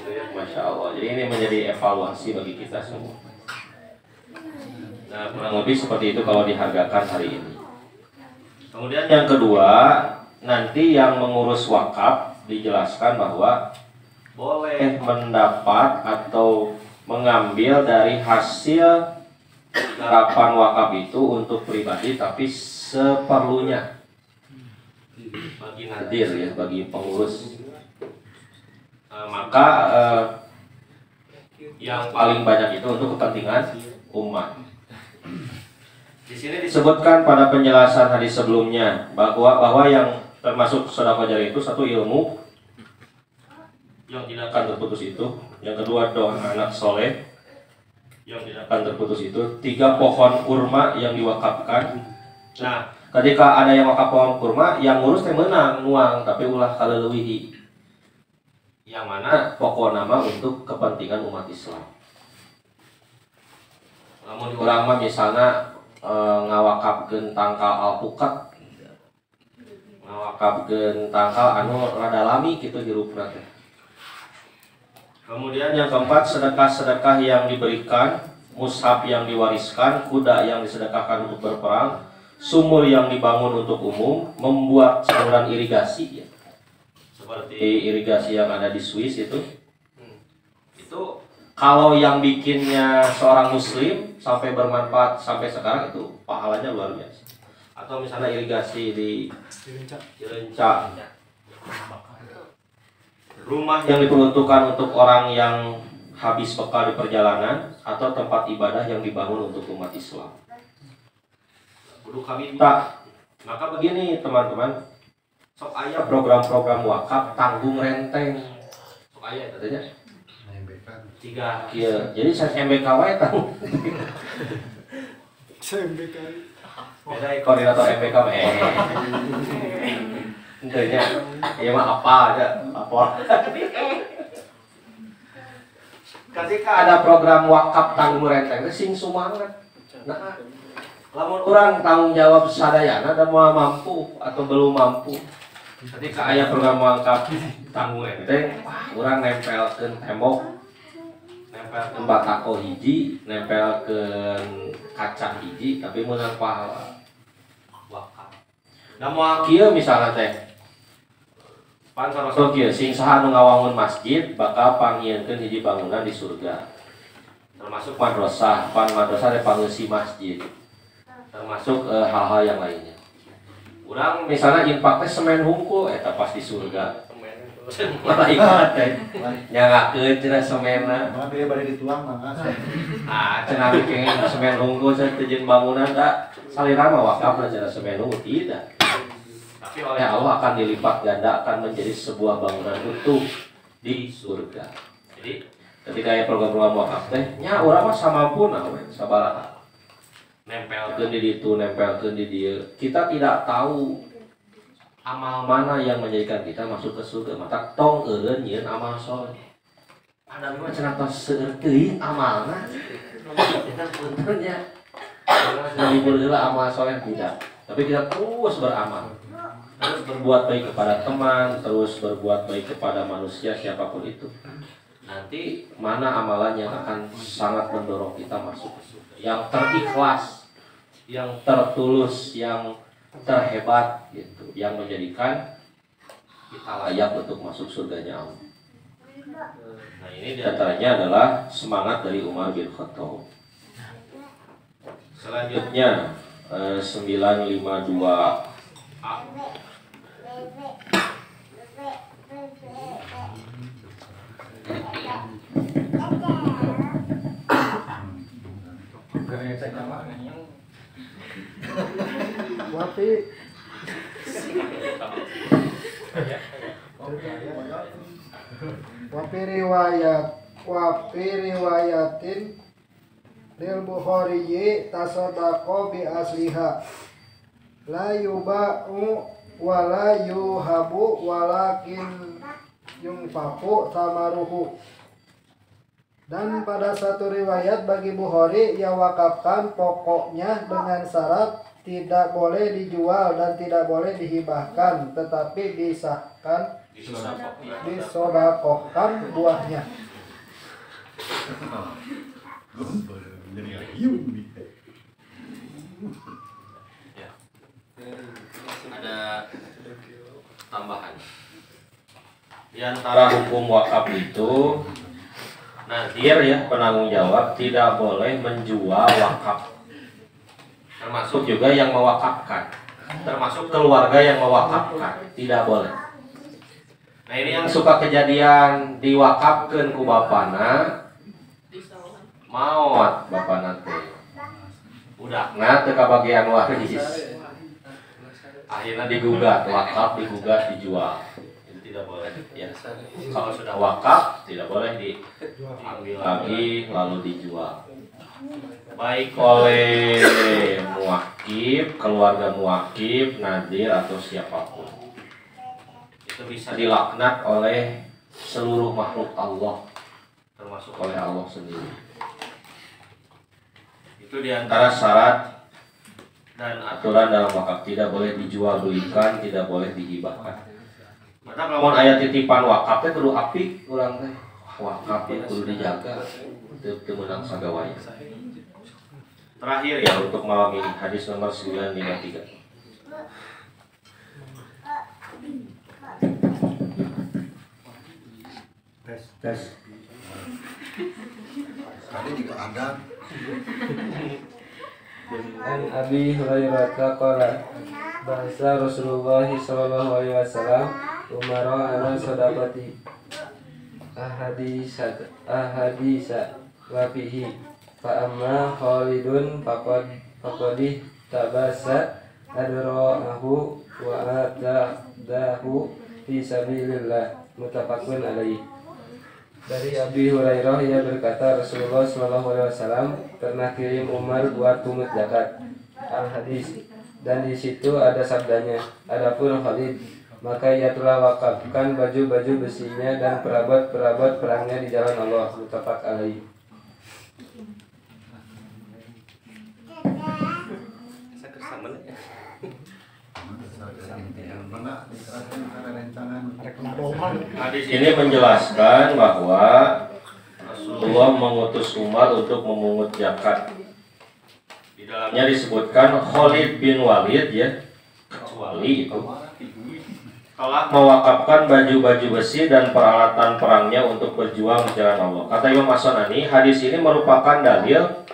gitu ya, Masya Allah. Jadi ini menjadi evaluasi bagi kita semua. Nah kurang lebih seperti itu kalau dihargakan hari ini. Kemudian yang kedua, nanti yang mengurus wakaf dijelaskan bahwa boleh mendapat atau mengambil dari hasil garapan wakaf itu untuk pribadi, tapi seperlunya bagi nadir ya, bagi pengurus. Maka yang paling banyak itu untuk kepentingan umat. Di sini disebutkan pada penjelasan hadis sebelumnya bahwa yang termasuk sedekah jariah itu satu ilmu yang tidak akan terputus itu, yang kedua doa anak soleh yang tidak akan terputus itu, 3 pohon kurma yang diwakafkan. Nah, ketika ada yang wakaf pohon kurma, yang ngurus teh menang nuang tapi ulah kaleuwihi. Yang mana pokok nama untuk kepentingan umat Islam. Lamun urang mah misalnya ngawakafkeun tangkal alpukat, ngawakafkeun tangkal anu rada lami kitu hirupna teh. Kemudian yang keempat, sedekah-sedekah yang diberikan, mushaf yang diwariskan, kuda yang disedekahkan untuk berperang, sumur yang dibangun untuk umum, membuat saluran irigasi ya. Seperti irigasi yang ada di Swiss itu. Itu kalau yang bikinnya seorang muslim sampai bermanfaat sampai sekarang itu pahalanya luar biasa. Atau misalnya irigasi di Cirenca, rumah yang diperuntukkan untuk orang yang habis bekal di perjalanan, atau tempat ibadah yang dibangun untuk umat Islam. Kudu kami minta. Maka begini teman-teman, sok aya program-program wakaf tanggung renteng. Sok aya katanya. Tiga kieu. Jadi saya MBK wae tanggung. MBK. Beda koordinator MBK Entahnya, ya mah apa aja, lapor. Ketika ada program wakaf tanggung renteng, sing sumangat. Nah, lamun orang tanggung jawab sadayana dan mau mampu atau belum mampu. Ketika ada program wakaf tanggung renteng, orang nempelkeun tembok, nempelkeun batako hiji, nempelkeun kaca hiji, tapi meunang pahala wakaf. Da moal kieu misalnya teh. Pan Rasul kieu sing saha nu ngawangun masjid bakal pangieunkeun hiji bangunan di surga. Termasuk madrasah, pan madrasah teh pangeusi masjid. Termasuk hal-hal yang lainnya. Urang misalnya infak teh semen hungkul eta pas di surga. Malaikat teh nyanggakeun cenah semenna. Mah dia bari dituang mah. Cenah bikin semen hungkul teh jeung bangunan da salira mah wakafna cenah semen hungkul tidak. Tapi oleh Allah akan dilipat ganda, akan menjadi sebuah bangunan utuh di surga. Jadi ketika ya program-program wakaf teh nya urang mah samampuna we sabaraha. Nempelkeun di ditu, nempelkeun di dieu. Kita tidak tahu amal mana yang menjadikan kita masuk ke surga. Mata tong eureun nyieun amal soleh. Ada mah cenah tos seueur teuing amalna. Kita punten nya. Dari heula amal soleh tidak. Tapi kita terus beramal. Terus berbuat baik kepada teman, terus berbuat baik kepada manusia siapapun itu. Nanti mana amalan yang akan sangat mendorong kita masuk ke surga. Yang terikhlas, yang tertulus, yang terhebat gitu, yang menjadikan kita layak untuk masuk surganya Allah. Nah ini diantaranya adalah semangat dari Umar bin Khattab. Selanjutnya 952A. Wafi riwayatin lil Bukhari tasadaqo bi asliha la yuba'u wala yuhabu walakin yunfaku tamaruhu. Dan pada satu riwayat bagi Bukhari ia wakafkan pokoknya dengan syarat tidak boleh dijual dan tidak boleh dihibahkan, tetapi disahkan disodakohkan buahnya. Ada tambahan di antara hukum wakaf itu, nadir ya, penanggung jawab tidak boleh menjual wakaf, termasuk juga yang mewakafkan, termasuk keluarga yang mewakafkan, tidak boleh. Nah ini yang suka kejadian diwakafkan ku bapana, maot bapana teh udahna teu kabagian waris, akhirnya digugat, wakaf digugat dijual, itu tidak boleh ya. Kalau sudah wakaf tidak boleh diambil lagi lalu dijual, baik oleh muwakif, keluarga muwakif, nadir atau siapapun. Itu bisa dilaknat oleh seluruh makhluk Allah, termasuk oleh Allah sendiri. Itu diantara syarat dan aturan dalam wakaf, tidak boleh dijual belikan, tidak boleh dihibahkan. Maka kalau ayat titipan wakaf teh kudu apik urang teh. Wakaf ya kudu dijaga, teu meunang sagawanya. Terakhir ya untuk malam ini, hadis nomor 953. Tes. Tadi juga ada. An Abi Hurairah qala bahasa Rasulullah sallallahu alaihi wasallam umara ala sadaqati ahadisa wa fihi fa amma Khalidun faqad tabasa adra'ahu wa atadahu fi sabilillah, muttafaqun alaihi. Dari Abi Hurairah ia berkata Rasulullah SAW pernah kirim Umar buat pungut zakat. Al-Hadis. Dan di situ ada sabdanya, adapun Khalid, maka ia telah wakafkan baju-baju besinya dan perabot-perabot perangnya di jalan Allah. Muttafaq alaihi. Hadis ini menjelaskan bahwa Rasulullah mengutus Umar untuk memungut zakat. Di dalamnya disebutkan Khalid bin Walid ya, kecuali itu telah mewakafkan baju-baju besi dan peralatan perangnya untuk berjuang di jalan Allah. Kata Imam As-Sanani, hadis ini merupakan dalil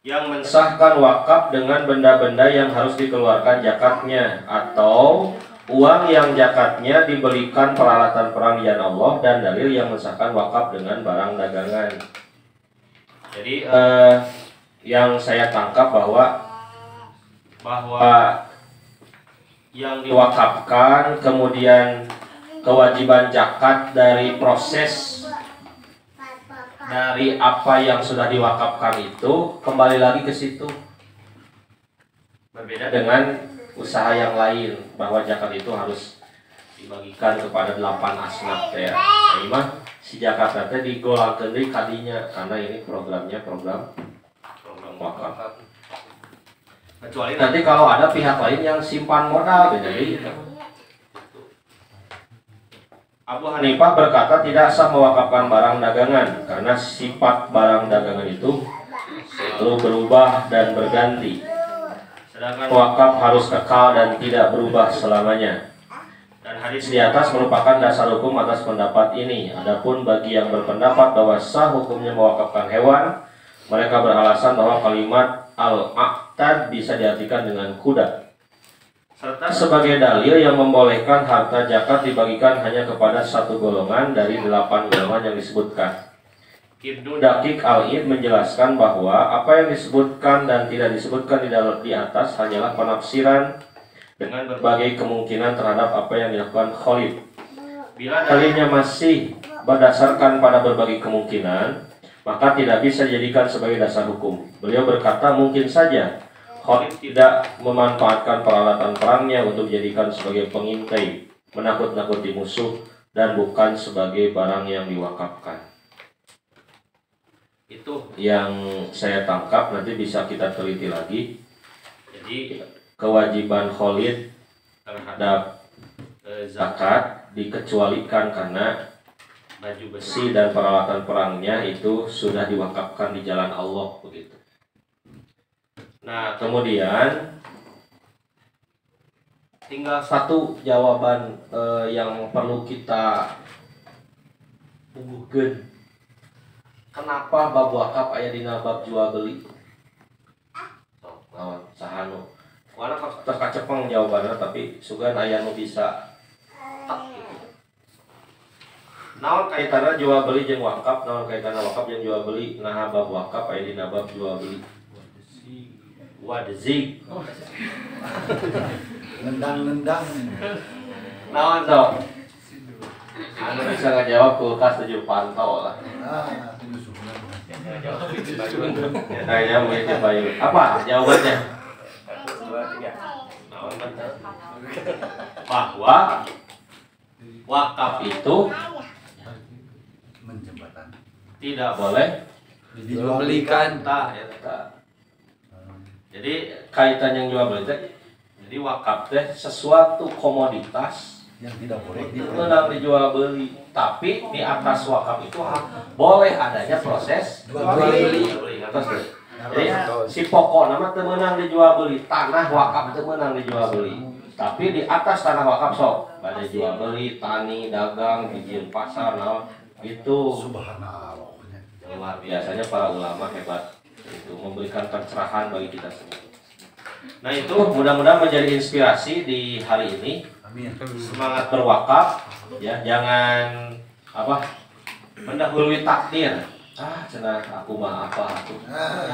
yang mensahkan wakaf dengan benda-benda yang harus dikeluarkan zakatnya atau uang yang zakatnya dibelikan peralatan perang di jalan Allah, dan dalil yang mensahkan wakaf dengan barang dagangan. Jadi yang saya tangkap bahwa yang diwakafkan kemudian kewajiban zakat dari proses dari apa yang sudah diwakafkan itu kembali lagi ke situ. Berbeda dengan usaha yang lain bahwa zakat itu harus dibagikan kepada 8 asnaf ya. Imah si zakat teh digolongkeun deui kadinya karena ini programnya program wakaf. Kecuali nanti kalau ada pihak lain yang simpan modal jadi Abu Hanifah berkata tidak sah mewakafkan barang dagangan karena sifat barang dagangan itu selalu berubah dan berganti. Sedangkan wakaf harus kekal dan tidak berubah selamanya. Dan hadis di atas merupakan dasar hukum atas pendapat ini. Adapun bagi yang berpendapat bahwa sah hukumnya mewakafkan hewan, mereka beralasan bahwa kalimat al-aqtad bisa diartikan dengan kuda. Serta sebagai dalil yang membolehkan harta zakat dibagikan hanya kepada satu golongan dari 8 golongan yang disebutkan, Ibnu Daqiq Al-Id menjelaskan bahwa apa yang disebutkan dan tidak disebutkan di atas hanyalah penafsiran dengan berbagai kemungkinan terhadap apa yang dilakukan Khalid. Bila dalilnya masih berdasarkan pada berbagai kemungkinan, maka tidak bisa dijadikan sebagai dasar hukum. Beliau berkata, mungkin saja Khalid tidak memanfaatkan peralatan perangnya untuk dijadikan sebagai pengintai, menakut-nakuti musuh, dan bukan sebagai barang yang diwakafkan. Itu yang saya tangkap, nanti bisa kita teliti lagi. Jadi kewajiban Khalid terhadap zakat dikecualikan karena baju besi dan peralatan perangnya itu sudah diwakafkan di jalan Allah begitu. Nah, kemudian tinggal satu jawaban yang perlu kita puguhkeun. Kenapa bab wakaf aya dina bab jual beli? Naon sahanu? Wana terkacepeng jawabannya tapi sugan aya nu bisa naon kaitanna jual beli jeung wakaf, naon kaitanna wakaf jeung jual beli, nah bab wakaf aya dina bab jual beli. Wadzig. Nendang-nendang. Naon dong? Anu bisa ngajawab kulkas 7 pantau lah. Nah, itu sudah. Kayaknya mau Bayu. Apa jawabannya? Bahwa wakaf itu Menjembatan. tidak boleh Dijual belikan. Jadi kaitan yang jual beli teh, jadi wakaf teh sesuatu komoditas yang tidak boleh menang dijual beli, tapi di atas wakaf itu boleh adanya proses jual beli. Jadi si pokok nama teu meunang dijual beli, tanah wakaf teu meunang dijual beli. Tapi di atas tanah wakaf sok ada jual beli, tani, dagang, bikin pasar, naon itu. Subhanallah. Luar biasanya para ulama hebat itu memberikan pencerahan bagi kita semua. Nah itu mudah-mudahan menjadi inspirasi di hari ini. Amin. Semangat berwakaf, ya jangan mendahului takdir. Cenah aku mah apa aku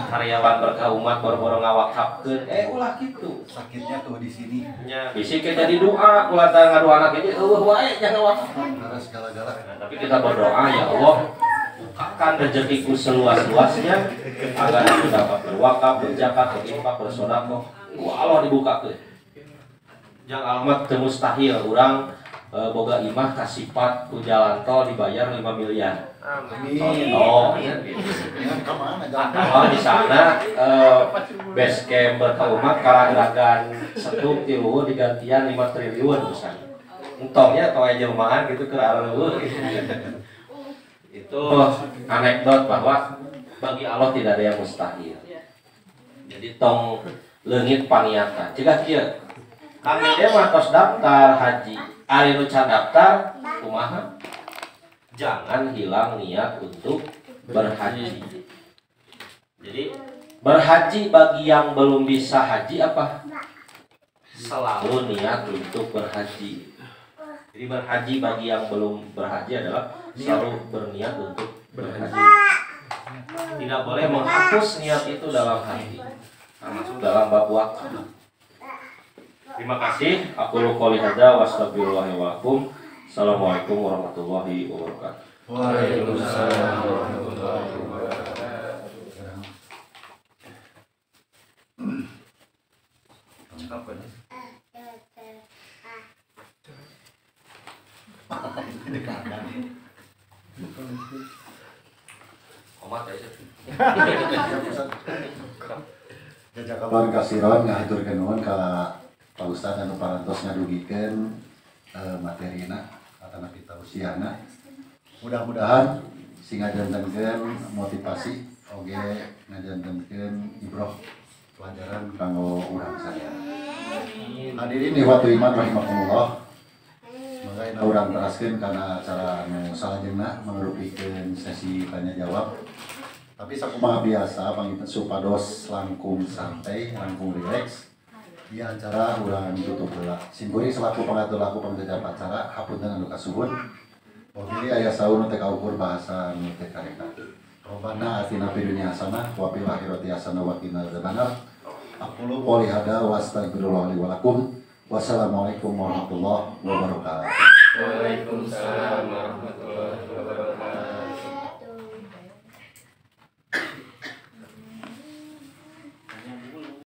karyawan berkah umat boro-boro ngawakafkeun, ulah kitu. Sakitnya tuh di sini. Nya bisi ke jadi doa, ulah teh ngadu anak ini wae jangan wakaf. Harus segala-gala. Tapi kita berdoa, ya Allah, bukakan rezekiku seluas-luasnya agar aku dapat berwakaf, berzakat, berinfak, bersedekah. Allah dibukakeun. Jang alamat teu mustahil urang boga imah kasifat ku jalan tol dibayar 5 miliar. Amin. Contoh ya. Dengan kemana Kalau di sana base camp berkah umat kalageragan setuk ti luhur digantian 5 triliun misalnya. Entongnya tong jelmaan gitu ke arah luhur. Itu anekdot bahwa bagi Allah tidak ada yang mustahil. Jadi tong leungit paniatan. Cegah kieu. Kang Dede mah tos daftar haji. Ari nu can daftar kumaha? Jangan hilang niat untuk berhaji. Jadi berhaji bagi yang belum bisa haji apa? Selalu niat untuk berhaji. Jadi berhaji bagi yang belum berhaji adalah selalu berniat untuk berhaji. Tidak boleh menghapus niat itu dalam hati, termasuk dalam bab wakaf. Terima kasih. Aku qouli hadza wa astaghfirullahi wa lakum. Assalamualaikum warahmatullahi wabarakatuh. Waalaikumsalam warahmatullahi wabarakatuh. Kapan? Ini kadang. Omat aja. Jajak kawan kasiron ngahaturkeun nuhun ka Pak Ustaz anu parantos ngadugikeun materina atana kita usiana. Mudah-mudahan sing ngajantenkeun motivasi oge ngajantenkeun ibroh pelajaran kanggo urang sadaya. Hadirin ikhwatu iman rahimakumullah. Mangga urang teraskeun kana acara anu salajengna mangrupikeun sesi tanya jawab. Tapi sakumaha biasa panginten supados langkung santai, langkung rileks. Di acara urang tutup heula. Singguri selaku pangatur laku pangajap acara hapunten anu kasuhun. Mobil aya saun teh kaukur bahasa nu teh kareka. Rabbana atina fid dunya hasanah wa fil akhirati hasanah wa qina adzabannar. Aqulu qouli hadza wa astaghfirullah li wa lakum. Wassalamualaikum warahmatullahi wabarakatuh. Waalaikumsalam warahmatullahi